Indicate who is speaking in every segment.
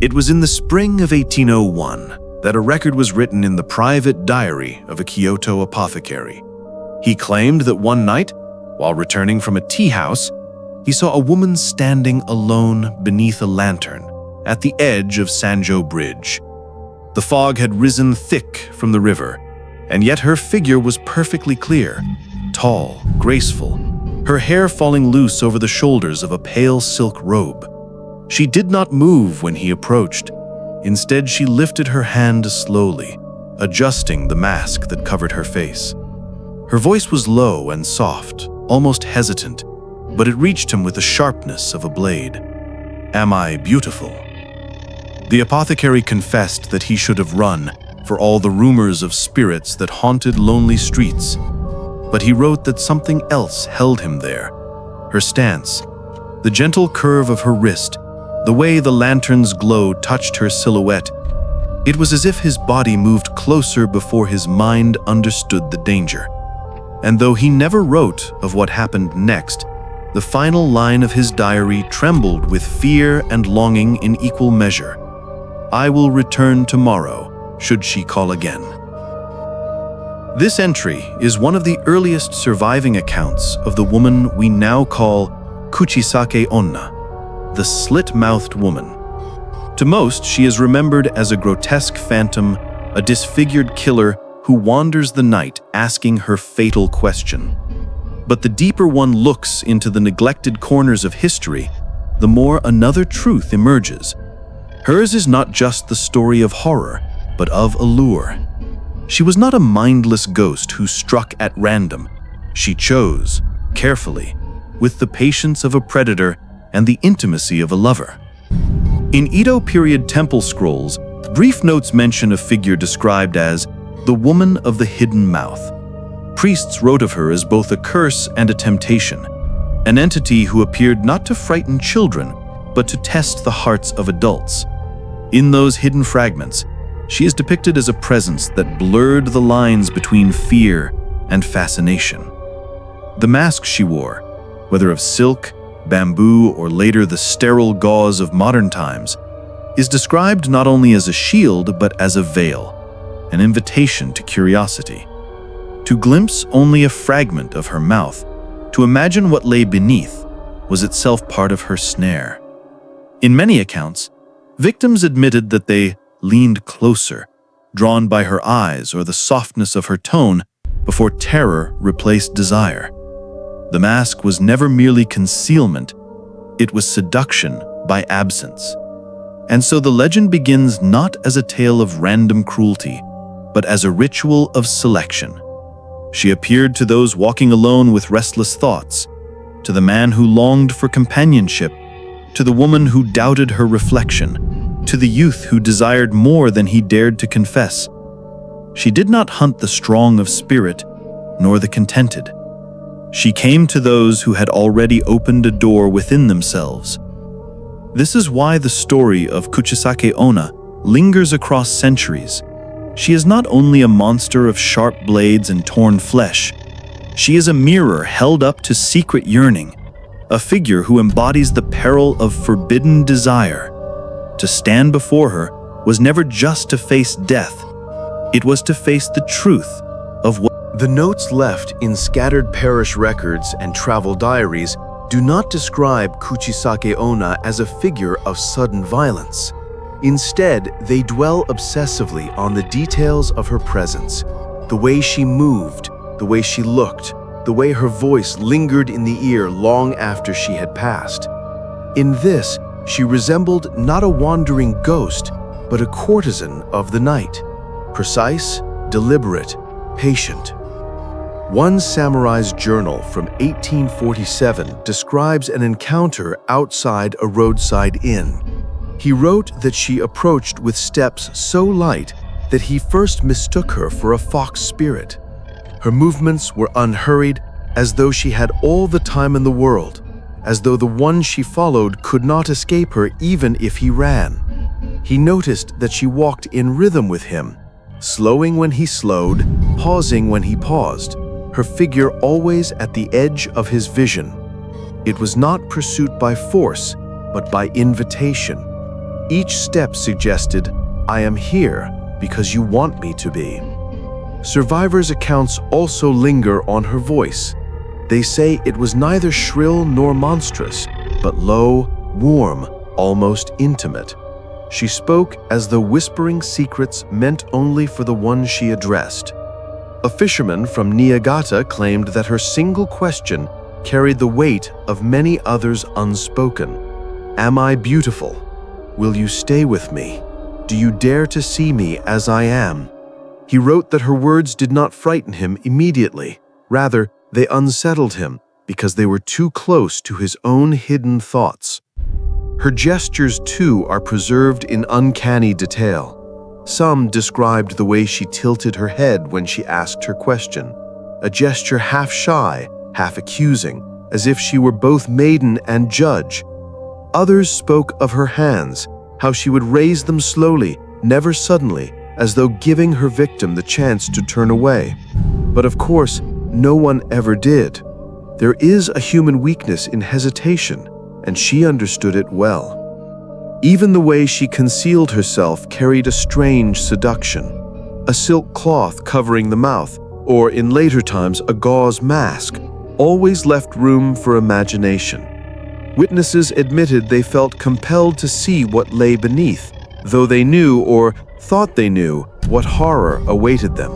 Speaker 1: It was in the spring of 1801 that a record was written in the private diary of a Kyoto apothecary. He claimed that one night, while returning from a tea house, he saw a woman standing alone beneath a lantern at the edge of Sanjo Bridge. The fog had risen thick from the river, and yet her figure was perfectly clear, tall, graceful, her hair falling loose over the shoulders of a pale silk robe. She did not move when he approached. Instead, she lifted her hand slowly, adjusting the mask that covered her face. Her voice was low and soft, almost hesitant, but it reached him with the sharpness of a blade. "Am I beautiful?" The apothecary confessed that he should have run for all the rumors of spirits that haunted lonely streets, but he wrote that something else held him there. Her stance, the gentle curve of her wrist, the way the lantern's glow touched her silhouette. It was as if his body moved closer before his mind understood the danger. And though he never wrote of what happened next, the final line of his diary trembled with fear and longing in equal measure. "I will return tomorrow, should she call again." This entry is one of the earliest surviving accounts of the woman we now call Kuchisake-Onna, the Slit-Mouthed Woman. To most, she is remembered as a grotesque phantom, a disfigured killer who wanders the night asking her fatal question. But the deeper one looks into the neglected corners of history, the more another truth emerges. Hers is not just the story of horror, but of allure. She was not a mindless ghost who struck at random. She chose, carefully, with the patience of a predator and the intimacy of a lover. In Edo-period temple scrolls, brief notes mention a figure described as the woman of the hidden mouth. Priests wrote of her as both a curse and a temptation, an entity who appeared not to frighten children, but to test the hearts of adults. In those hidden fragments, she is depicted as a presence that blurred the lines between fear and fascination. The mask she wore, whether of silk, bamboo, or later the sterile gauze of modern times, is described not only as a shield but as a veil, an invitation to curiosity. To glimpse only a fragment of her mouth, to imagine what lay beneath, was itself part of her snare. In many accounts, victims admitted that they leaned closer, drawn by her eyes or the softness of her tone, before terror replaced desire. The mask was never merely concealment, it was seduction by absence. And so the legend begins not as a tale of random cruelty, but as a ritual of selection. She appeared to those walking alone with restless thoughts, to the man who longed for companionship, to the woman who doubted her reflection, to the youth who desired more than he dared to confess. She did not hunt the strong of spirit, nor the contented. She came to those who had already opened a door within themselves. This is why the story of Kuchisake-Onna lingers across centuries. She is not only a monster of sharp blades and torn flesh. She is a mirror held up to secret yearning, a figure who embodies the peril of forbidden desire. To stand before her was never just to face death. It was to face the truth of what.
Speaker 2: The notes left in scattered parish records and travel diaries do not describe Kuchisake-Onna as a figure of sudden violence. Instead, they dwell obsessively on the details of her presence, the way she moved, the way she looked, the way her voice lingered in the ear long after she had passed. In this, she resembled not a wandering ghost, but a courtesan of the night, precise, deliberate, patient. One samurai's journal from 1847 describes an encounter outside a roadside inn. He wrote that she approached with steps so light that he first mistook her for a fox spirit. Her movements were unhurried, as though she had all the time in the world, as though the one she followed could not escape her even if he ran. He noticed that she walked in rhythm with him, slowing when he slowed, pausing when he paused, her figure always at the edge of his vision. It was not pursuit by force, but by invitation. Each step suggested, "I am here because you want me to be." Survivors' accounts also linger on her voice. They say it was neither shrill nor monstrous, but low, warm, almost intimate. She spoke as though whispering secrets meant only for the one she addressed. A fisherman from Niigata claimed that her single question carried the weight of many others unspoken. "Am I beautiful? Will you stay with me? Do you dare to see me as I am?" He wrote that her words did not frighten him immediately. Rather, they unsettled him because they were too close to his own hidden thoughts. Her gestures, too, are preserved in uncanny detail. Some described the way she tilted her head when she asked her question, a gesture half shy, half accusing, as if she were both maiden and judge. Others spoke of her hands, how she would raise them slowly, never suddenly, as though giving her victim the chance to turn away. But of course, no one ever did. There is a human weakness in hesitation, and she understood it well. Even the way she concealed herself carried a strange seduction. A silk cloth covering the mouth, or in later times a gauze mask, always left room for imagination. Witnesses admitted they felt compelled to see what lay beneath, though they knew or thought they knew what horror awaited them.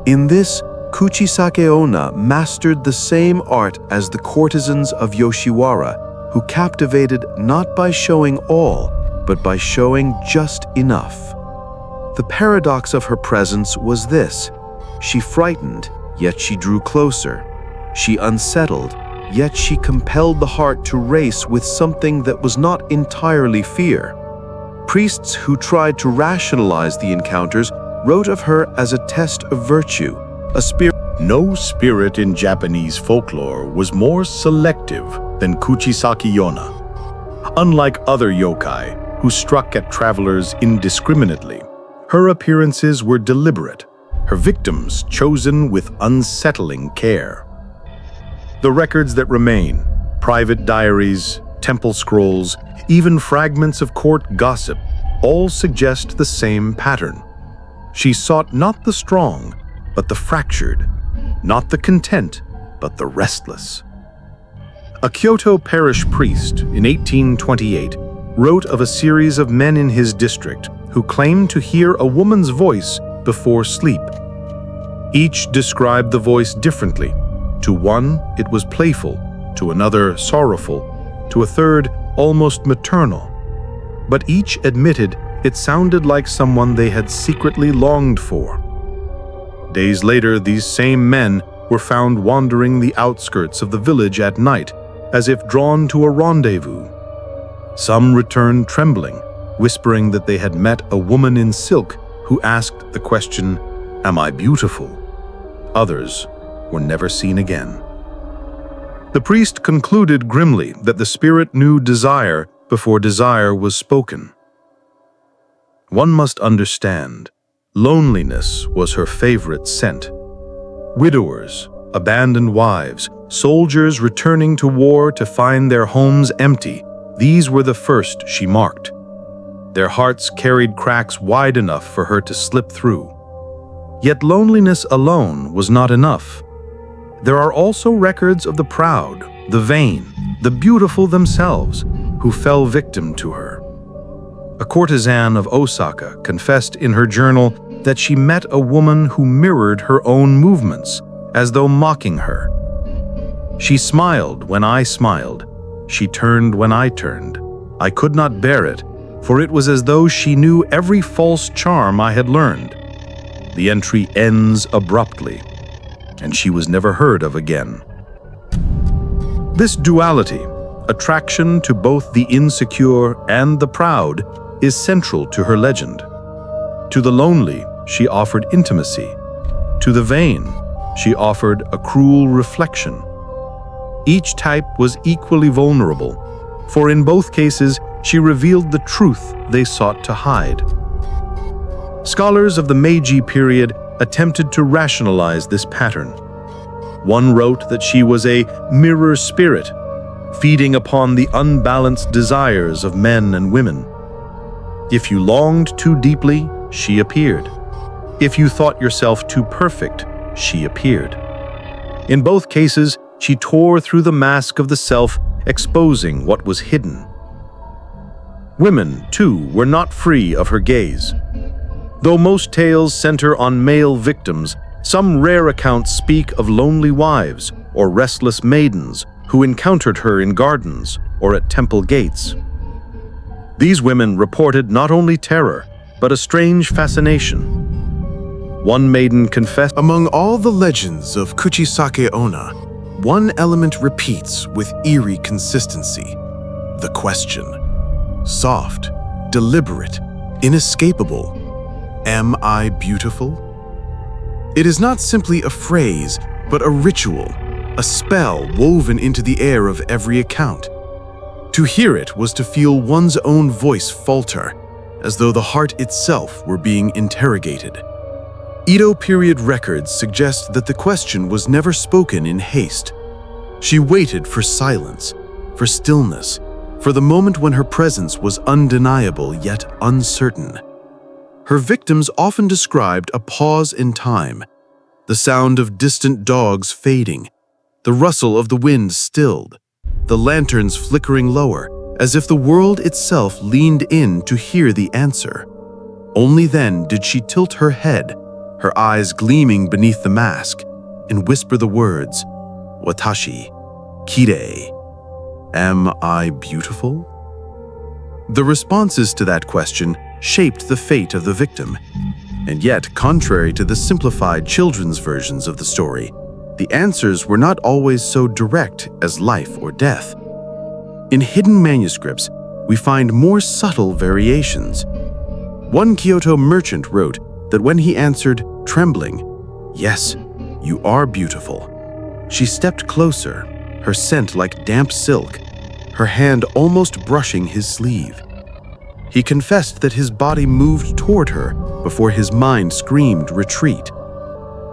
Speaker 2: In this, Kuchisake-Onna mastered the same art as the courtesans of Yoshiwara, who captivated not by showing all, but by showing just enough. The paradox of her presence was this: she frightened, yet she drew closer. She unsettled, yet she compelled the heart to race with something that was not entirely fear. Priests who tried to rationalize the encounters wrote of her as a test of virtue, a spirit.
Speaker 3: No spirit in Japanese folklore was more selective than Kuchisake-Onna. Unlike other yokai, who struck at travelers indiscriminately, her appearances were deliberate, her victims chosen with unsettling care. The records that remain, private diaries, temple scrolls, even fragments of court gossip, all suggest the same pattern. She sought not the strong, but the fractured, not the content, but the restless. A Kyoto parish priest in 1828 wrote of a series of men in his district who claimed to hear a woman's voice before sleep. Each described the voice differently. To one, it was playful, to another, sorrowful, to a third, almost maternal. But each admitted it sounded like someone they had secretly longed for. Days later, these same men were found wandering the outskirts of the village at night, as if drawn to a rendezvous. Some returned trembling, whispering that they had met a woman in silk who asked the question, "Am I beautiful?" Others were never seen again. The priest concluded grimly that the spirit knew desire before desire was spoken. One must understand, loneliness was her favorite scent. Widowers, abandoned wives, soldiers returning to war to find their homes empty, these were the first she marked. Their hearts carried cracks wide enough for her to slip through. Yet loneliness alone was not enough. There are also records of the proud, the vain, the beautiful themselves, who fell victim to her. A courtesan of Osaka confessed in her journal that she met a woman who mirrored her own movements, as though mocking her. She smiled when I smiled. She turned when I turned. I could not bear it, for it was as though she knew every false charm I had learned. The entry ends abruptly, and she was never heard of again. This duality, attraction to both the insecure and the proud, is central to her legend. To the lonely, she offered intimacy. To the vain, she offered a cruel reflection. Each type was equally vulnerable, for in both cases, she revealed the truth they sought to hide. Scholars of the Meiji period attempted to rationalize this pattern. One wrote that she was a mirror spirit, feeding upon the unbalanced desires of men and women. If you longed too deeply, she appeared. If you thought yourself too perfect, she appeared. In both cases, she tore through the mask of the self, exposing what was hidden. Women, too, were not free of her gaze. Though most tales center on male victims, some rare accounts speak of lonely wives or restless maidens who encountered her in gardens or at temple gates. These women reported not only terror, but a strange fascination. One maiden confessed,
Speaker 2: Among all the legends of Kuchisake-Onna, one element repeats with eerie consistency: the question. Soft, deliberate, inescapable. Am I beautiful? It is not simply a phrase, but a ritual, a spell woven into the air of every account. To hear it was to feel one's own voice falter, as though the heart itself were being interrogated. Edo-period records suggest that the question was never spoken in haste. She waited for silence, for stillness, for the moment when her presence was undeniable yet uncertain. Her victims often described a pause in time, the sound of distant dogs fading, the rustle of the wind stilled, the lanterns flickering lower, as if the world itself leaned in to hear the answer. Only then did she tilt her head, her eyes gleaming beneath the mask, and whisper the words, "Watashi, kirei." Am I beautiful? The responses to that question shaped the fate of the victim. And yet, contrary to the simplified children's versions of the story, the answers were not always so direct as life or death. In hidden manuscripts, we find more subtle variations. One Kyoto merchant wrote that when he answered, trembling, "Yes, you are beautiful," she stepped closer, her scent like damp silk, her hand almost brushing his sleeve. He confessed that his body moved toward her before his mind screamed retreat.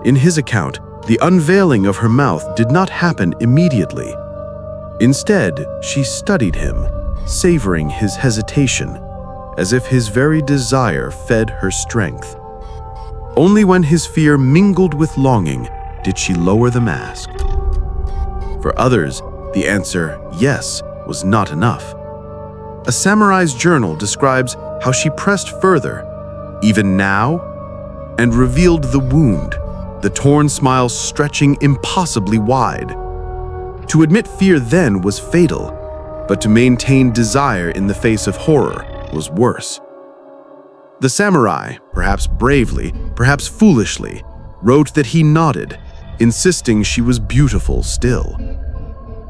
Speaker 2: In his account, the unveiling of her mouth did not happen immediately. Instead, she studied him, savoring his hesitation, as if his very desire fed her strength. Only when his fear mingled with longing did she lower the mask. For others, the answer, yes, was not enough. A samurai's journal describes how she pressed further, even now, and revealed the wound, the torn smile stretching impossibly wide. To admit fear then was fatal, but to maintain desire in the face of horror was worse. The samurai, perhaps bravely, perhaps foolishly, wrote that he nodded, insisting she was beautiful still.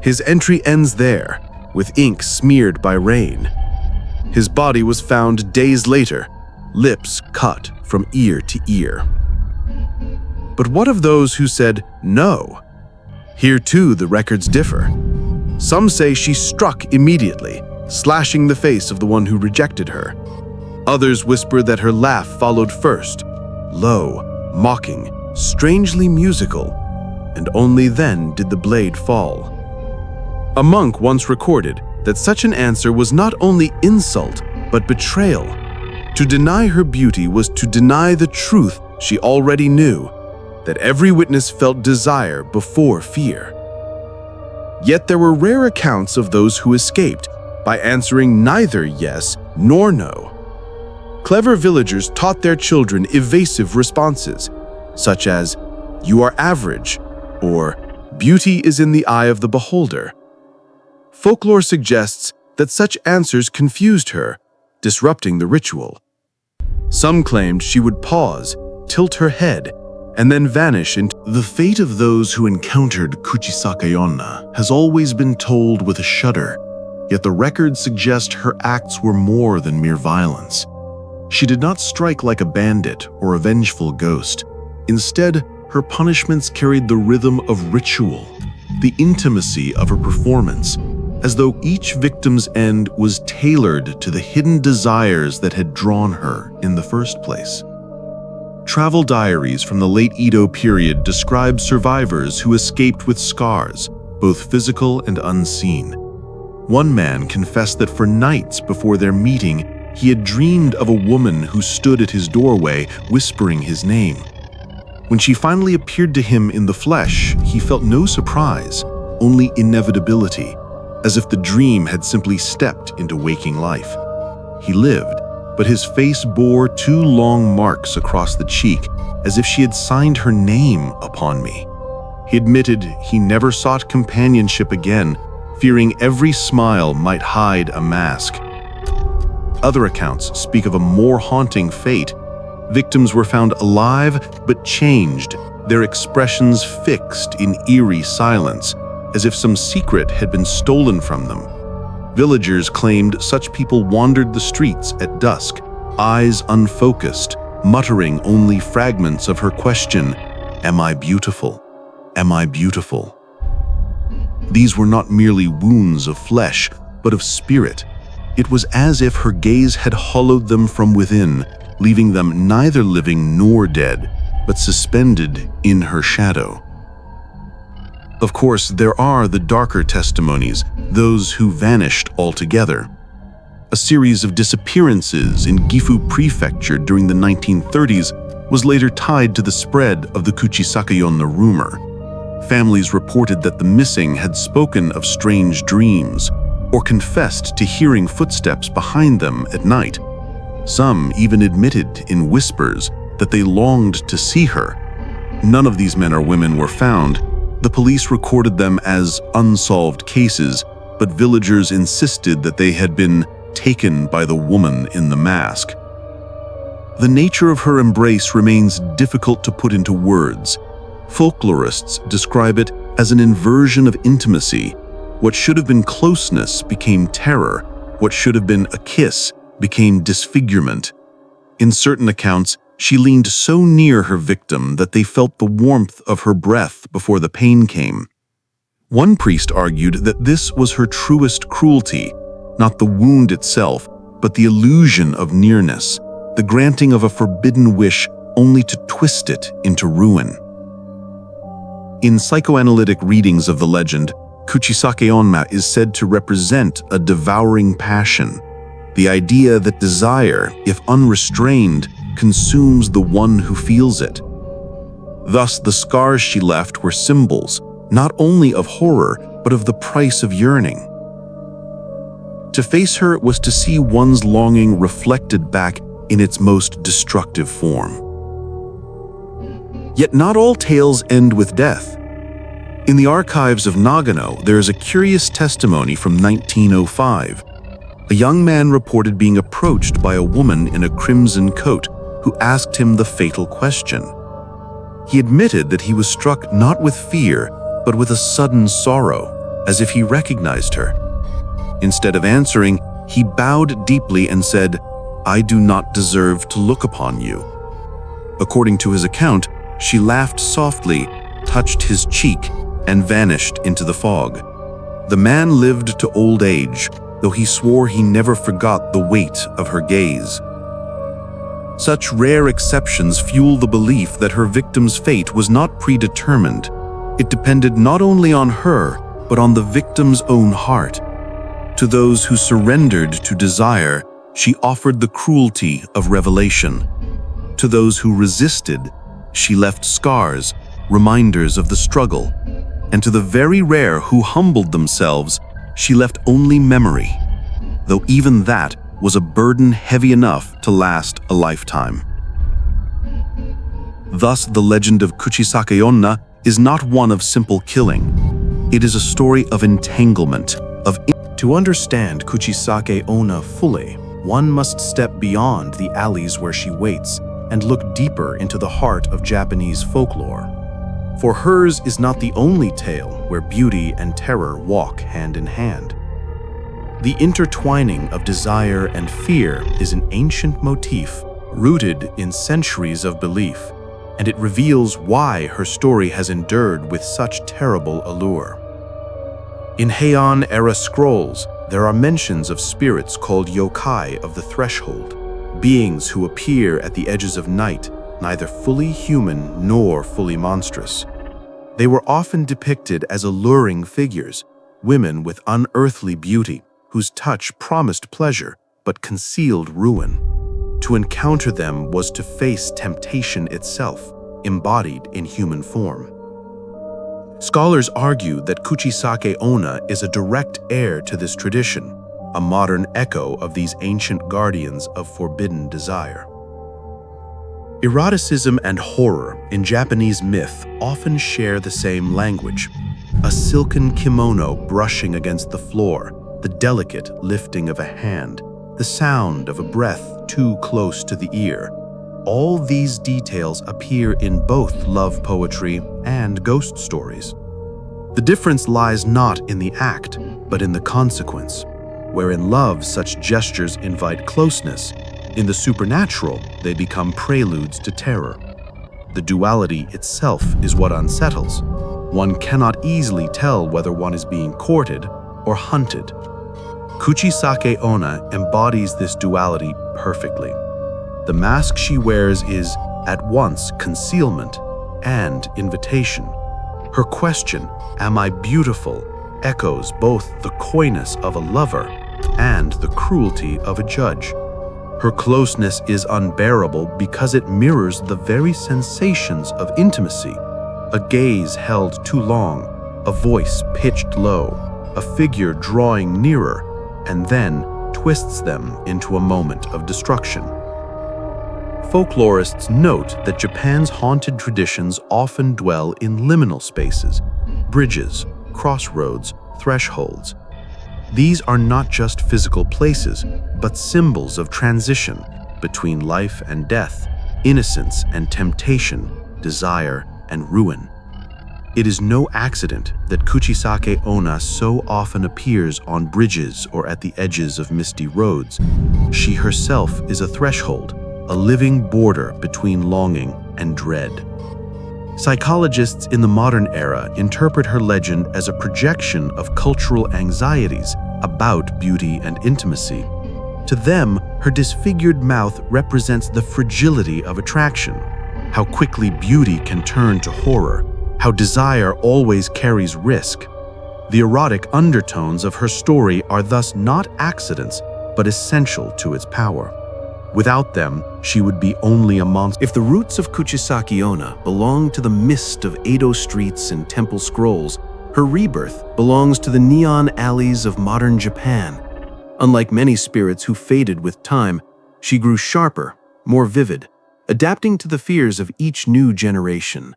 Speaker 2: His entry ends there, with ink smeared by rain. His body was found days later, lips cut from ear to ear. But what of those who said no? Here too the records differ. Some say she struck immediately, slashing the face of the one who rejected her. Others whisper that her laugh followed first, low, mocking, strangely musical, and only then did the blade fall. A monk once recorded that such an answer was not only insult, but betrayal. To deny her beauty was to deny the truth she already knew, that every witness felt desire before fear. Yet there were rare accounts of those who escaped by answering neither yes nor no. Clever villagers taught their children evasive responses, such as, "You are average," or "Beauty is in the eye of the beholder." Folklore suggests that such answers confused her, disrupting the ritual. Some claimed she would pause, tilt her head, and then vanish into
Speaker 4: The fate of those who encountered Kuchisake-Onna has always been told with a shudder, yet the records suggest her acts were more than mere violence. She did not strike like a bandit or a vengeful ghost. Instead, her punishments carried the rhythm of ritual, the intimacy of her performance, as though each victim's end was tailored to the hidden desires that had drawn her in the first place. Travel diaries from the late Edo period describe survivors who escaped with scars, both physical and unseen. One man confessed that for nights before their meeting, He had dreamed of a woman who stood at his doorway, whispering his name. When she finally appeared to him in the flesh, he felt no surprise, only inevitability, as if the dream had simply stepped into waking life. He lived, but his face bore 2 long marks across the cheek, as if she had signed her name upon me. He admitted he never sought companionship again, fearing every smile might hide a mask. Other accounts speak of a more haunting fate. Victims were found alive but changed, their expressions fixed in eerie silence, as if some secret had been stolen from them. Villagers claimed such people wandered the streets at dusk, eyes unfocused, muttering only fragments of her question, "Am I beautiful? Am I beautiful?" These were not merely wounds of flesh, but of spirit. It was as if her gaze had hollowed them from within, leaving them neither living nor dead, but suspended in her shadow. Of course, there are the darker testimonies, those who vanished altogether. A series of disappearances in Gifu Prefecture during the 1930s was later tied to the spread of the Kuchisake-Onna rumor. Families reported that the missing had spoken of strange dreams, or confessed to hearing footsteps behind them at night. Some even admitted in whispers that they longed to see her. None of these men or women were found. The police recorded them as unsolved cases, but villagers insisted that they had been taken by the woman in the mask. The nature of her embrace remains difficult to put into words. Folklorists describe it as an inversion of intimacy. What should have been closeness became terror. What should have been a kiss became disfigurement. In certain accounts, she leaned so near her victim that they felt the warmth of her breath before the pain came. One priest argued that this was her truest cruelty, not the wound itself, but the illusion of nearness, the granting of a forbidden wish only to twist it into ruin. In psychoanalytic readings of the legend, Kuchisake-Onna is said to represent a devouring passion, the idea that desire, if unrestrained, consumes the one who feels it. Thus, the scars she left were symbols, not only of horror, but of the price of yearning. To face her was to see one's longing reflected back in its most destructive form. Yet not all tales end with death. In the archives of Nagano, there is a curious testimony from 1905. A young man reported being approached by a woman in a crimson coat who asked him the fatal question. He admitted that he was struck not with fear, but with a sudden sorrow, as if he recognized her. Instead of answering, he bowed deeply and said, "I do not deserve to look upon you." According to his account, she laughed softly, touched his cheek, and vanished into the fog. The man lived to old age, though he swore he never forgot the weight of her gaze. Such rare exceptions fuel the belief that her victim's fate was not predetermined. It depended not only on her, but on the victim's own heart. To those who surrendered to desire, she offered the cruelty of revelation. To those who resisted, she left scars, reminders of the struggle. And to the very rare who humbled themselves, she left only memory, though even that was a burden heavy enough to last a lifetime. Thus, the legend of Kuchisake-Onna is not one of simple killing. It is a story of entanglement,
Speaker 2: To understand Kuchisake-Onna fully, one must step beyond the alleys where she waits and look deeper into the heart of Japanese folklore. For hers is not the only tale where beauty and terror walk hand in hand. The intertwining of desire and fear is an ancient motif rooted in centuries of belief, and it reveals why her story has endured with such terrible allure. In Heian-era scrolls, there are mentions of spirits called yokai of the threshold, beings who appear at the edges of night, neither fully human nor fully monstrous. They were often depicted as alluring figures, women with unearthly beauty, whose touch promised pleasure, but concealed ruin. To encounter them was to face temptation itself, embodied in human form. Scholars argue that Kuchisake-Onna is a direct heir to this tradition, a modern echo of these ancient guardians of forbidden desire. Eroticism and horror in Japanese myth often share the same language. A silken kimono brushing against the floor, the delicate lifting of a hand, the sound of a breath too close to the ear. All these details appear in both love poetry and ghost stories. The difference lies not in the act, but in the consequence. Where in love such gestures invite closeness, in the supernatural they become preludes to terror. The duality itself is what unsettles. One cannot easily tell whether one is being courted or hunted. Kuchisake-Onna embodies this duality perfectly. The mask she wears is, at once, concealment and invitation. Her question, "Am I beautiful?" echoes both the coyness of a lover and the cruelty of a judge. Her closeness is unbearable because it mirrors the very sensations of intimacy. A gaze held too long, a voice pitched low, a figure drawing nearer, and then twists them into a moment of destruction. Folklorists note that Japan's haunted traditions often dwell in liminal spaces, bridges, crossroads, thresholds. These are not just physical places, but symbols of transition between life and death, innocence and temptation, desire and ruin. It is no accident that Kuchisake-Onna so often appears on bridges or at the edges of misty roads. She herself is a threshold, a living border between longing and dread. Psychologists in the modern era interpret her legend as a projection of cultural anxieties about beauty and intimacy. To them, her disfigured mouth represents the fragility of attraction, how quickly beauty can turn to horror, how desire always carries risk. The erotic undertones of her story are thus not accidents, but essential to its power. Without them, she would be only a monster. If the roots of Kuchisake-Onna belong to the mist of Edo streets and temple scrolls, her rebirth belongs to the neon alleys of modern Japan. Unlike many spirits who faded with time, she grew sharper, more vivid, adapting to the fears of each new generation.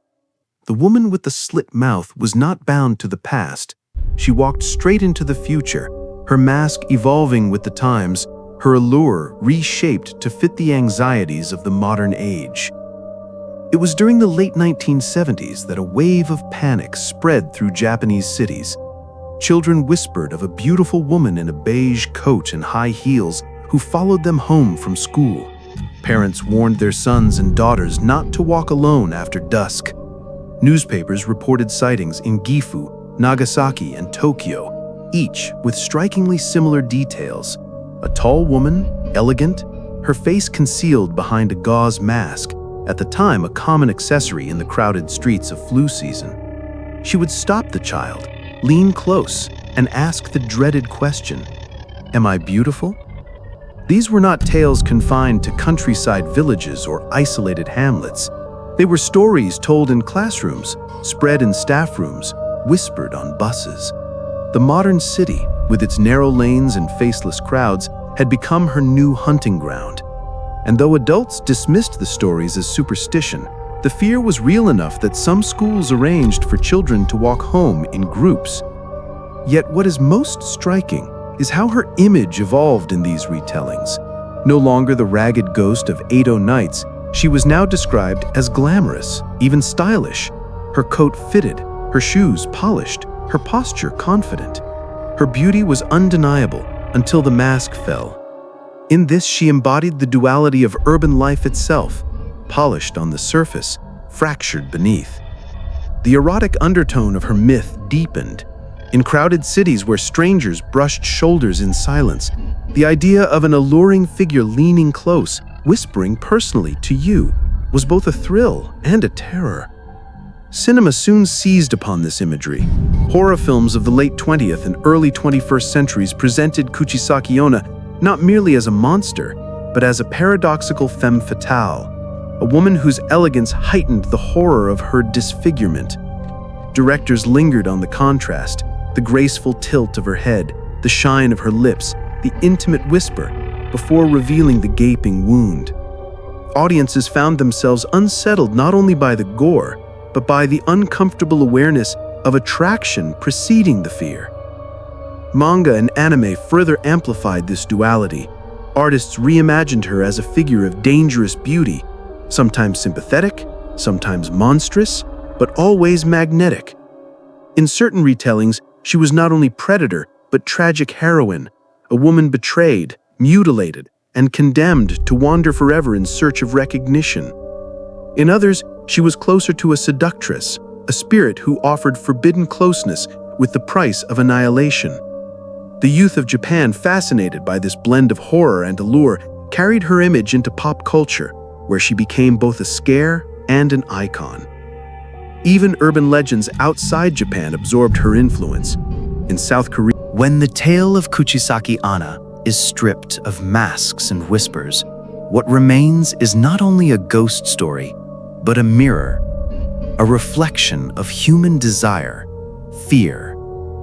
Speaker 2: The woman with the slit mouth was not bound to the past. She walked straight into the future, her mask evolving with the times, her allure reshaped to fit the anxieties of the modern age. It was during the late 1970s that a wave of panic spread through Japanese cities. Children whispered of a beautiful woman in a beige coat and high heels who followed them home from school. Parents warned their sons and daughters not to walk alone after dusk. Newspapers reported sightings in Gifu, Nagasaki, and Tokyo, each with strikingly similar details. A tall woman, elegant, her face concealed behind a gauze mask, at the time a common accessory in the crowded streets of flu season. She would stop the child, lean close, and ask the dreaded question, "Am I beautiful?" These were not tales confined to countryside villages or isolated hamlets. They were stories told in classrooms, spread in staff rooms, whispered on buses. The modern city, with its narrow lanes and faceless crowds, had become her new hunting ground. And though adults dismissed the stories as superstition, the fear was real enough that some schools arranged for children to walk home in groups. Yet what is most striking is how her image evolved in these retellings. No longer the ragged ghost of Edo nights, she was now described as glamorous, even stylish. Her coat fitted, her shoes polished, her posture confident. Her beauty was undeniable until the mask fell. In this, she embodied the duality of urban life itself, polished on the surface, fractured beneath. The erotic undertone of her myth deepened. In crowded cities where strangers brushed shoulders in silence, the idea of an alluring figure leaning close, whispering personally to you, was both a thrill and a terror. Cinema soon seized upon this imagery. Horror films of the late 20th and early 21st centuries presented Kuchisake-Onna not merely as a monster, but as a paradoxical femme fatale, a woman whose elegance heightened the horror of her disfigurement. Directors lingered on the contrast, the graceful tilt of her head, the shine of her lips, the intimate whisper, before revealing the gaping wound. Audiences found themselves unsettled not only by the gore, but by the uncomfortable awareness of attraction preceding the fear. Manga and anime further amplified this duality. Artists reimagined her as a figure of dangerous beauty, sometimes sympathetic, sometimes monstrous, but always magnetic. In certain retellings, she was not only predator, but tragic heroine, a woman betrayed, mutilated, and condemned to wander forever in search of recognition. In others, she was closer to a seductress, a spirit who offered forbidden closeness with the price of annihilation. The youth of Japan, fascinated by this blend of horror and allure, carried her image into pop culture, where she became both a scare and an icon. Even urban legends outside Japan absorbed her influence. In South Korea,
Speaker 5: when the tale of Kuchisake-Onna is stripped of masks and whispers, what remains is not only a ghost story, but a mirror, a reflection of human desire, fear,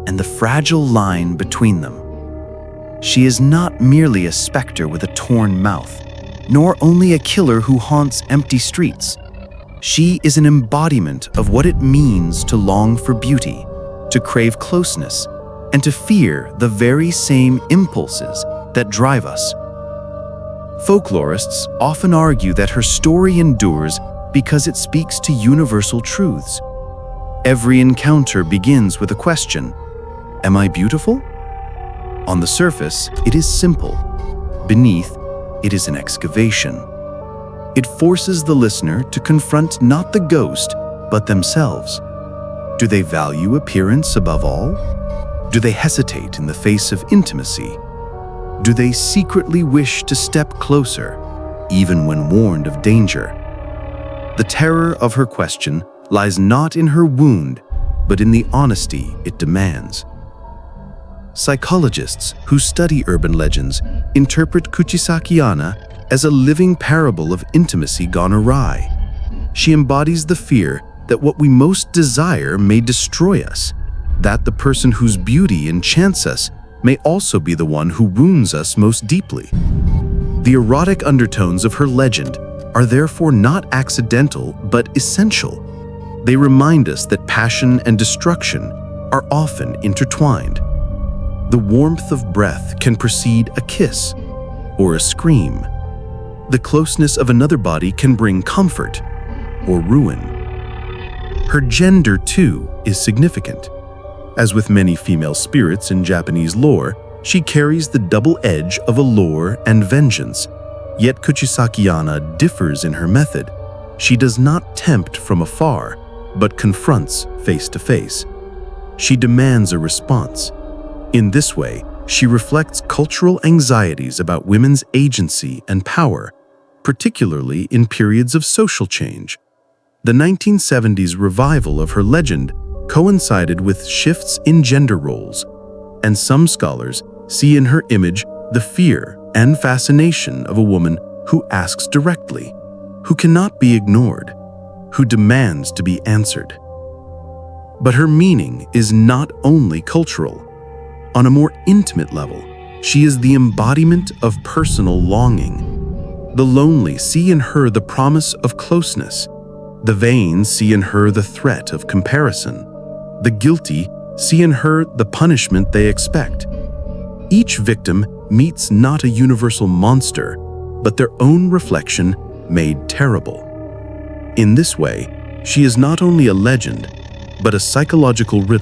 Speaker 5: and the fragile line between them. She is not merely a specter with a torn mouth, nor only a killer who haunts empty streets. She is an embodiment of what it means to long for beauty, to crave closeness, and to fear the very same impulses that drive us. Folklorists often argue that her story endures because it speaks to universal truths. Every encounter begins with a question: am I beautiful? On the surface, it is simple. Beneath, it is an excavation. It forces the listener to confront not the ghost, but themselves. Do they value appearance above all? Do they hesitate in the face of intimacy? Do they secretly wish to step closer, even when warned of danger? The terror of her question lies not in her wound, but in the honesty it demands. Psychologists who study urban legends interpret Kuchisake-Onna as a living parable of intimacy gone awry. She embodies the fear that what we most desire may destroy us, that the person whose beauty enchants us may also be the one who wounds us most deeply. The erotic undertones of her legend are therefore not accidental but essential. They remind us that passion and destruction are often intertwined. The warmth of breath can precede a kiss or a scream. The closeness of another body can bring comfort or ruin. Her gender, too, is significant. As with many female spirits in Japanese lore, she carries the double edge of allure and vengeance. Yet Kuchisake-Onna differs in her method. She does not tempt from afar, but confronts face to face. She demands a response. In this way, she reflects cultural anxieties about women's agency and power, particularly in periods of social change. The 1970s revival of her legend coincided with shifts in gender roles, and some scholars see in her image the fear and fascination of a woman who asks directly, who cannot be ignored, who demands to be answered. But her meaning is not only cultural. On a more intimate level, she is the embodiment of personal longing. The lonely see in her the promise of closeness. The vain see in her the threat of comparison. The guilty see in her the punishment they expect. Each victim meets not a universal monster, but their own reflection made terrible. In this way, she is not only a legend, but a psychological riddle.